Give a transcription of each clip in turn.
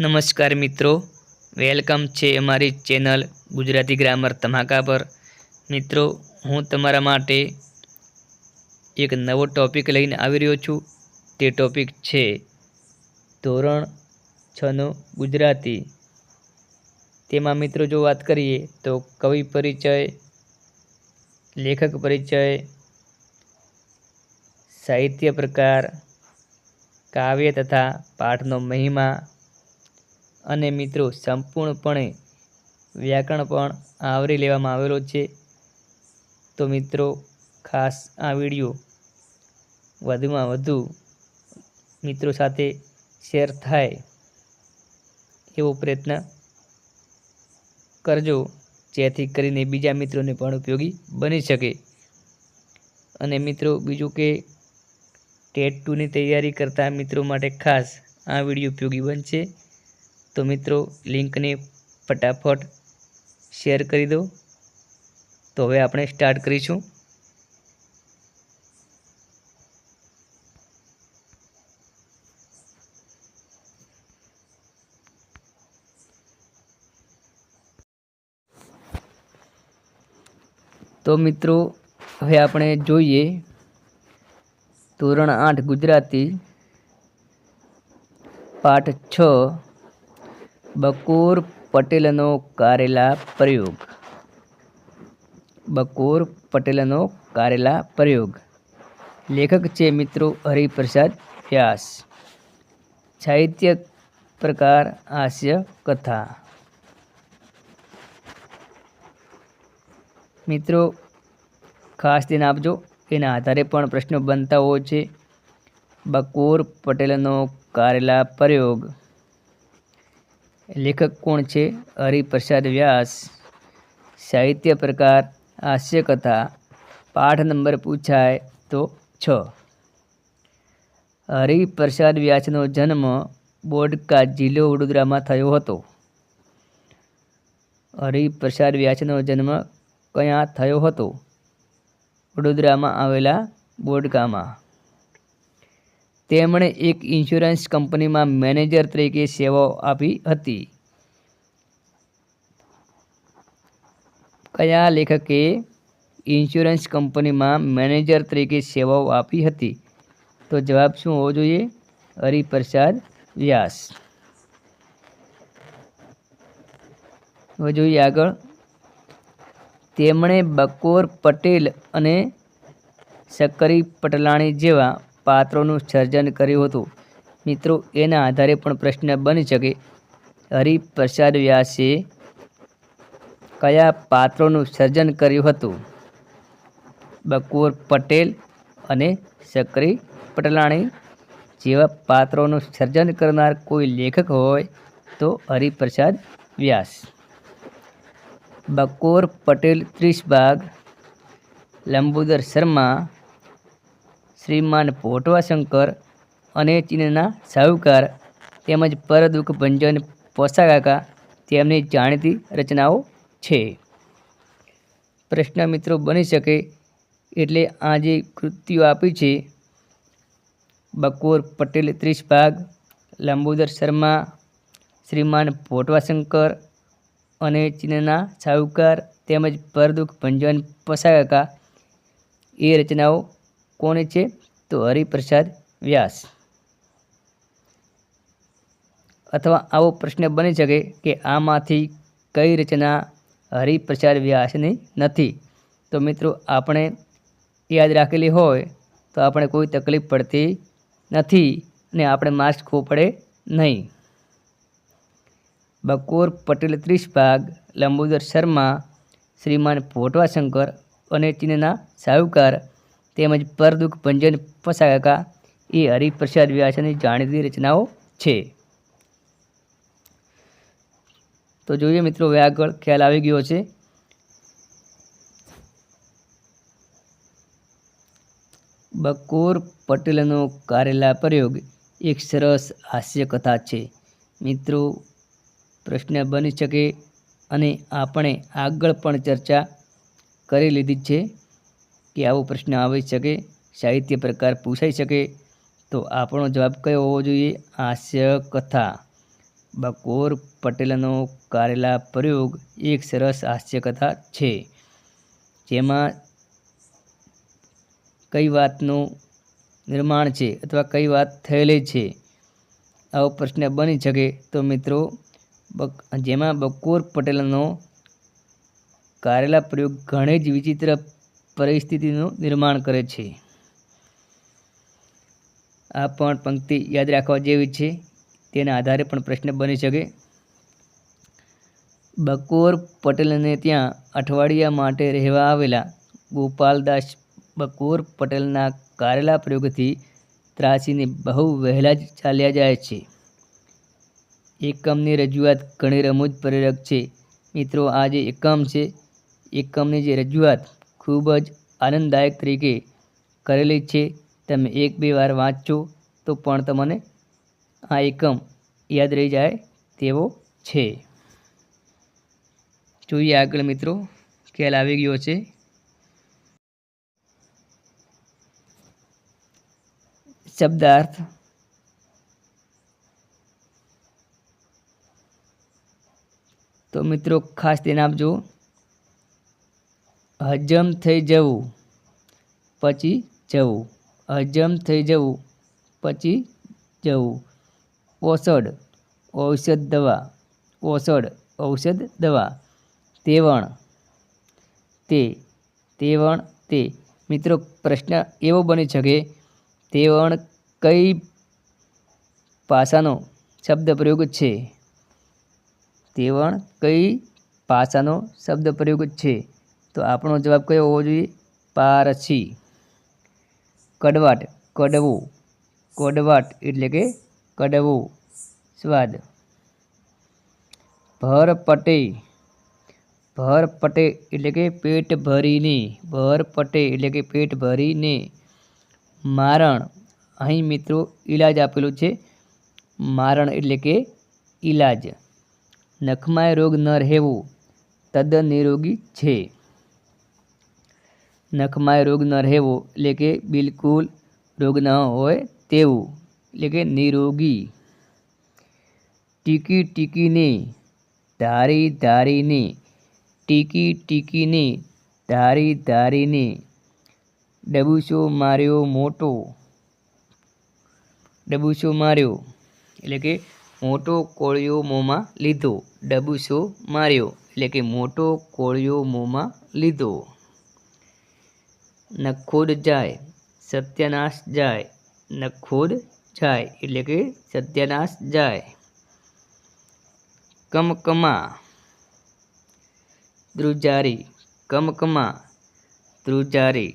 નમસ્કાર મિત્રો, વેલકમ છે અમારી ચેનલ ગુજરાતી ગ્રામર ધમાકા પર। મિત્રો, હું તમારા માટે એક નવો ટોપિક લઈને આવી રહ્યો છું। તે ટોપિક છે ધોરણ 6નું ગુજરાતી। તેમાં મિત્રો જો વાત કરીએ તો કવિ પરિચય, લેખક પરિચય, સાહિત્ય પ્રકાર, કાવ્ય તથા પાઠનો મહિમા અને મિત્રો સંપૂર્ણપણે વ્યાકરણ પણ આવરી લેવામાં આવેલો છે। તો મિત્રો ખાસ આ વિડીયો વધુમાં વધુ મિત્રો સાથે શેર થાય એવો પ્રયત્ન કરજો, જેથી કરીને બીજા મિત્રોને પણ ઉપયોગી બની શકે। અને મિત્રો બીજું કે ટેટ 2ની તૈયારી કરતા મિત્રો માટે ખાસ આ વિડીયો ઉપયોગી બનશે। તો મિત્રો લિંકને ફટાફટ શેર કરી દો। તો હવે આપણે સ્ટાર્ટ કરીશું। તો મિત્રો હવે આપણે જોઈએ ધોરણ 8 ગુજરાતી પાઠ 6 બકોર પટેલનો કારેલા પ્રયોગ। બકોર પટેલનો કારેલા પ્રયોગ। લેખક છે મિત્રો હરિપ્રસાદ વ્યાસ। સાહિત્ય પ્રકાર હાસ્ય કથા। મિત્રો ખાસ ધ્યાન આપજો, એના આધારે પણ પ્રશ્નો બનતા હોય છે। બકોર પટેલનો કારેલા પ્રયોગ, લેખક કોણ છે? હરિપ્રસાદ વ્યાસ। સાહિત્ય પ્રકાર હાસ્ય કથા। પાઠ નંબર પૂછાય તો 6। હરિપ્રસાદ વ્યાસનો જન્મ બોડકા જિલ્લો વડોદરામાં થયો હતો। હરિપ્રસાદ વ્યાસનો જન્મ ક્યાં થયો હતો? વડોદરામાં આવેલા બોડકામાં। તેમણે એક ઇન્સ્યોરન્સ કંપનીમાં મેનેજર તરીકે સેવાઓ આપી હતી। કયા લેખકે ઇન્સ્યોરન્સ કંપનીમાં મેનેજર તરીકે સેવાઓ આપી હતી? તો જવાબ શું હોવો જોઈએ? હરિપ્રસાદ વ્યાસ। હવે જોઈએ આગળ। તેમણે બકોર પટેલ અને શકરી પટલાણી જેવા પાત્રોનું સર્જન કર્યું હતું। મિત્રો એના આધારે પણ પ્રશ્ન બની શકે। હરિપ્રસાદ વ્યાસે કયા પાત્રોનું સર્જન કર્યું હતું? બકોર પટેલ અને શકરી પટલાણી જેવા પાત્રોનું સર્જન કરનાર કોઈ લેખક હોય તો હરિપ્રસાદ વ્યાસ। બકોર પટેલ 30 ભાગ, લંબોદર શર્મા, શ્રીમાન ભોટવાશંકર અને ચીનના સાહુકાર તેમજ પરદુખ ભંજન પોસાકાકા તેમની જાણીતી રચનાઓ છે। પ્રશ્ન મિત્રો બની શકે એટલે આ જે કૃતિઓ આપી છે, બકોર પટેલ 30 ભાગ, લંબોદર શર્મા, શ્રીમાન ભોટવાશંકર અને ચીનના સાહુકાર તેમજ પરદુખ ભંજન પોસાકાકા એ રચનાઓ કોની છે? તો હરિપ્રસાદ વ્યાસ। અથવા આવો પ્રશ્ન બની શકે કે આમાંથી કઈ રચના હરિપ્રસાદ વ્યાસની નથી? તો મિત્રો આપણે યાદ રાખેલી હોય તો આપણે કોઈ તકલીફ પડતી નથી ને આપણે માર્ક્સ ખો પડે નહીં। બકોર પટેલ 30 ભાગ, લંબોદર શર્મા, શ્રીમાન ભોટવાશંકર અને ચીનના સાહુકાર તેમજ પરદુખ ભંજન પોસાકાકા એ હરિપ્રસાદ વ્યાસની જાણીતી રચનાઓ છે। તો જોઈએ મિત્રો હવે આગળ, ખ્યાલ આવી ગયો છે। બકોર પટેલનો કારેલા પ્રયોગ એક સરસ હાસ્ય કથા છે। મિત્રો પ્રશ્ન બની શકે અને આપણે આગળ પણ ચર્ચા કરી લીધી છે કે આવો પ્રશ્ન આવી શકે, સાહિત્ય પ્રકાર પૂછાઈ શકે। તો આપણો જવાબ કયો હોવો જોઈએ? હાસ્ય કથા। બકોર પટેલનો કરેલા પ્રયોગ એક સરસ હાસ્યકથા છે, જેમાં કઈ વાતનું નિર્માણ છે અથવા કઈ વાત થયેલી છે આવો પ્રશ્ન બની શકે તો મિત્રો જેમાં બકોર પટેલનો કરેલા પ્રયોગ ઘણી જ વિચિત્ર પરિસ્થિતિનું નિર્માણ કરે છે. આ પણ પંક્તિ યાદ રાખવા જેવી છે, તેના આધારે પણ પ્રશ્ન બની શકે. બકોર પટેલને ત્યાં અઠવાડિયા માટે રહેવા આવેલા ગોપાલદાસ બકોર પટેલના કરેલા પ્રયોગથી ત્રાસીને બહુ વહેલા જ ચાલ્યા જાય છે. એકમની રજૂઆત ઘણી રમૂજ પ્રેરક છે. મિત્રો, આ જે એકમ છે, એકમની જે રજૂઆત ખૂબ જ આનંદદાયક તરીકે કરેલી છે. તમે 1-2 વાર વાંચશો તો પણ તમને આ એકમ યાદ રહી જાય તેવો છે. જોઈએ આગળ મિત્રો, ખ્યાલ આવી ગયો છે. શબ્દાર્થ. તો મિત્રો ખાસ ધ્યાન આપજો. હજમ થઈ જવું, પચી જવું. હજમ થઈ જવું, પચી જવું. ઓસડ, ઔષધ દવા. ઓસડ, ઔષધ દવા. તેવણ, તે. તેવણ, તે. મિત્રો, પ્રશ્ન એવો બની શકે, તેવણ કઈ ભાષાનો શબ્દ પ્રયોગ છે? તેવણ કઈ ભાષાનો શબ્દ પ્રયોગ છે? તો આપણો જવાબ કયો હોવો જોઈએ? પારસી. કડવાટ, કડવું. કડવાટ એટલે કે કડવો સ્વાદ. ભરપટે. ભરપટે એટલે કે પેટ ભરીને. ભરપટે એટલે કે પેટ ભરીને. મારણ. અહીં મિત્રો ઈલાજ આપેલું છે. મારણ એટલે કે ઈલાજ. નખમાય રોગ ન રહેવું, તદ્દન નિરોગી છે. નખમાય રોગ ન રહેવો એટલે કે બિલકુલ રોગ ન હોય તેવું, એટલે કે નિરોગી. ટીકી ટીકીને, ધારી ધારીને. ટીકી ટીકીને, ધારી ધારીને. ડબુસો માર્યો મોટો. ડબુસો માર્યો એટલે કે મોટો કોળિયો મોંમાં લીધો. ડબુસો માર્યો એટલે કે મોટો કોળિયો મોંમાં લીધો. નખોડ જાય, સત્યાનાશ જાય. નખોડ જાય એટલે કે સત્યાનાશ જાય. કમકમા, ધ્રુજારી. કમકમા, ધ્રુજારી.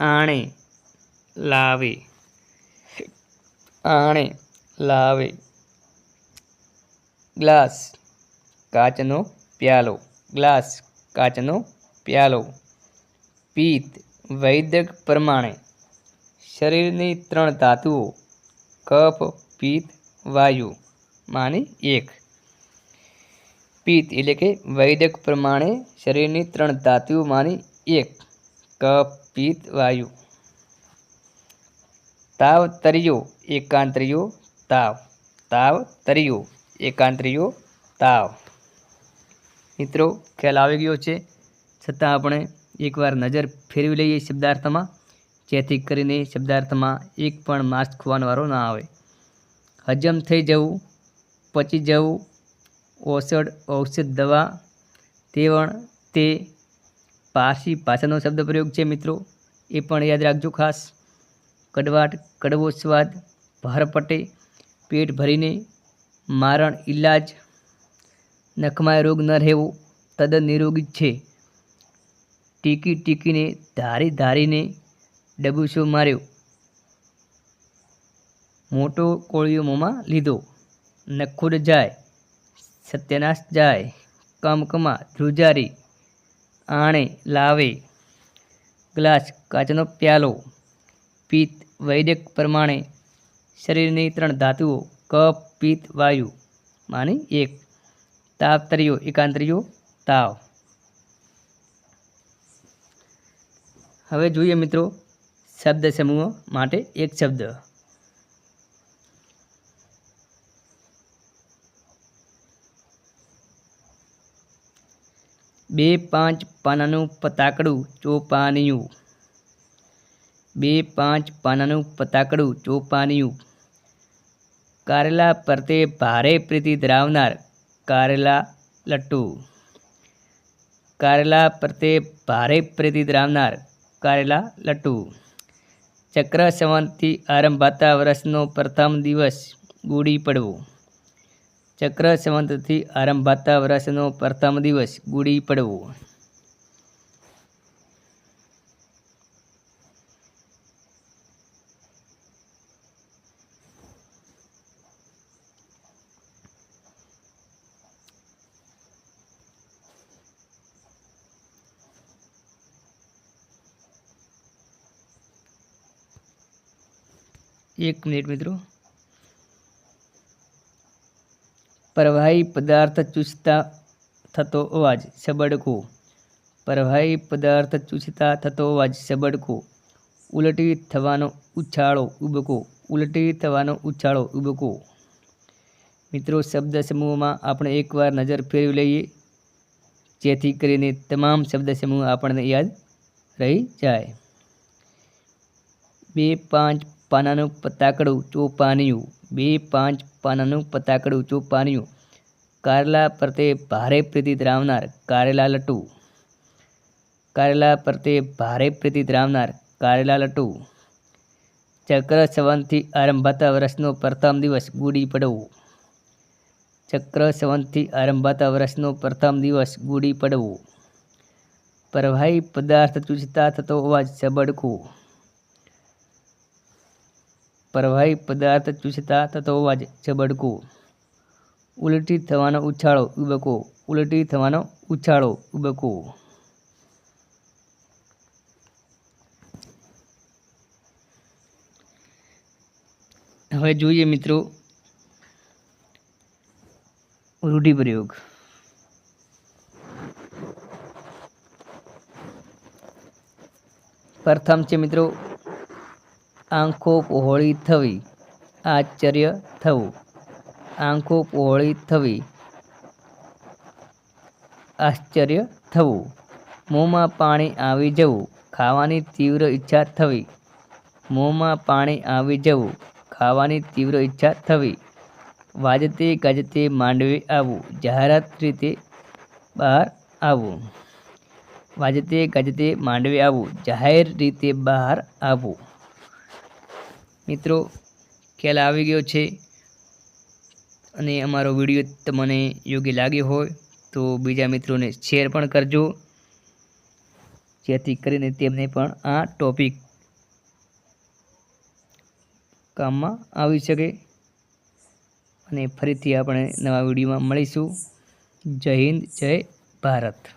આણે લાવે. આણે લાવે. ગ્લાસ, કાચનો પ્યાલો. ગ્લાસ, કાચનો પ્યાલો. પિત્ત, વૈદક પ્રમાણે શરીરની 3 ધાતુઓ કફ, પિત્ત, વાયુ માની એક. પિત્ત એટલે કે વૈદક પ્રમાણે શરીરની 3 ધાતુઓમાંની એક. કફ, પિત્ત, વાયુ. તાવ તર્યો, એકાંતરિયો, તાવ. તાવ તર્યો, એકાંતરિયો, તાવ. મિત્રો, ખ્યાલ આવી ગયો છે, છતાં આપણે એકવાર નજર ફેરવી લઈએ શબ્દાર્થમાં, જેથી કરીને શબ્દાર્થમાં એક પણ માર્ક્સ ખોવાનો વારો ના આવે. હજમ થઈ જવું, પચી જવું. ઓસડ, ઔષધ દવા. તેવણ, તે. પારસી ભાષાનો શબ્દ પ્રયોગ છે મિત્રો, એ પણ યાદ રાખજો ખાસ. કડવાટ, કડવો સ્વાદ. ભરપટે, પેટ ભરીને. મારણ, ઈલાજ. નખમાય રોગ ન રહેવો, તદ્દન નિરોગી છે. ટીકી ટીકીને, ધારી ધારીને. ડબુસો માર્યો, મોટો કોળિયો મોંમાં લીધો. નખોડ જાય, સત્યાનાશ જાય. કમકમા, ધ્રુજારી. આણે લાવે. ગ્લાસ, કાચનો પ્યાલો. પિત્ત, વૈદક પ્રમાણે શરીરની 3 ધાતુઓ કફ, પિત્ત, વાયુ માની એક. તાવ તર્યો, એકાંતરિયો, તાવ. હવે જોઈએ મિત્રો શબ્દ સમૂહ માટે એક શબ્દ. 2-5 પાનાનું પતાકડું ચોપાનિયું. 2-5 પાનાનું પતાકડું ચોપાનિયું. કારેલા પ્રત્યે ભારે પ્રીતિ ધરાવનાર કારેલા લટ્ટુ. કારેલા પ્રત્યે ભારે પ્રીતિ ધરાવનાર કારેલા લટ્ટુ. ચક્ર સંવતથી આરંભાતા વર્ષનો પ્રથમ દિવસ ગુડી પડવો. ચક્ર સંવતથી આરંભાતા વર્ષનો પ્રથમ દિવસ ગુડી પડવો. एक मिनिट मित्रों। प्रवाही पदार्थ चूसता थतो अवाज सबड़को. प्रवाही पदार्थ चूसता थतो अवाज सबड़को. उलटी थवानो उछाळो उबको. उलटी थवानो उछाळो उबको. मित्रों शब्द समूह में आपणे एक बार नजर फेरवी लईए जेथी करीने तमाम शब्द समूह आपणे याद रही जाए। 2-5 પાનાનું પતાકડું ચોપાનિયું. 2-5 પાનાનું પતાકડું ચોપાનિયું. કારેલા પ્રત્યે ભારે પ્રીતિ ધરાવનાર કારેલા લટ્ટુ. કારેલા પ્રત્યે ભારે પ્રીતિ ધરાવનાર કારેલા લટ્ટુ. ચક્ર સંવતથી આરંભાતા વર્ષનો પ્રથમ દિવસ ગુડી પડવો. ચક્ર સંવતથી આરંભાતા વર્ષનો પ્રથમ દિવસ ગુડી પડવો. પ્રવાહી પદાર્થ ચૂસતા થતો અવાજ સબડકો. પ્રવાહી પદાર્થ ચૂસતા થતો અવાજ ઝબડકો. ઉલટી થવાનો ઉછાળો ઉબકો. ઉલટી થવાનો ઉછાળો ઉબકો. હવે જોઈએ મિત્રો રૂઢિપ્રયોગ. પ્રથમ છે મિત્રો આંખો પહોળી થવી આશ્ચર્ય થવું. આંખો પહોળી થવી આશ્ચર્ય થવું. મોંમાં પાણી આવી જવું ખાવાની તીવ્ર ઈચ્છા થવી. મોંમાં પાણી આવી જવું ખાવાની તીવ્ર ઈચ્છા થવી. વાજતે ગાજતે માંડવે આવવું જાહેરાત રીતે બહાર આવવું. વાજતે ગાજતે માંડવે આવવું જાહેર રીતે બહાર આવવું. મિત્રો ખ્યાલ આવી ગયો છે અને અમારો વિડીયો તમને યોગ્ય લાગ્યો હોય તો બીજા મિત્રોને શેર પણ કરજો જેથી કરીને તેમને પણ આ ટોપિક કામમાં આવી શકે. અને ફરીથી આપણે નવા વિડીયોમાં મળીશું. જય હિન્દ જય ભારત.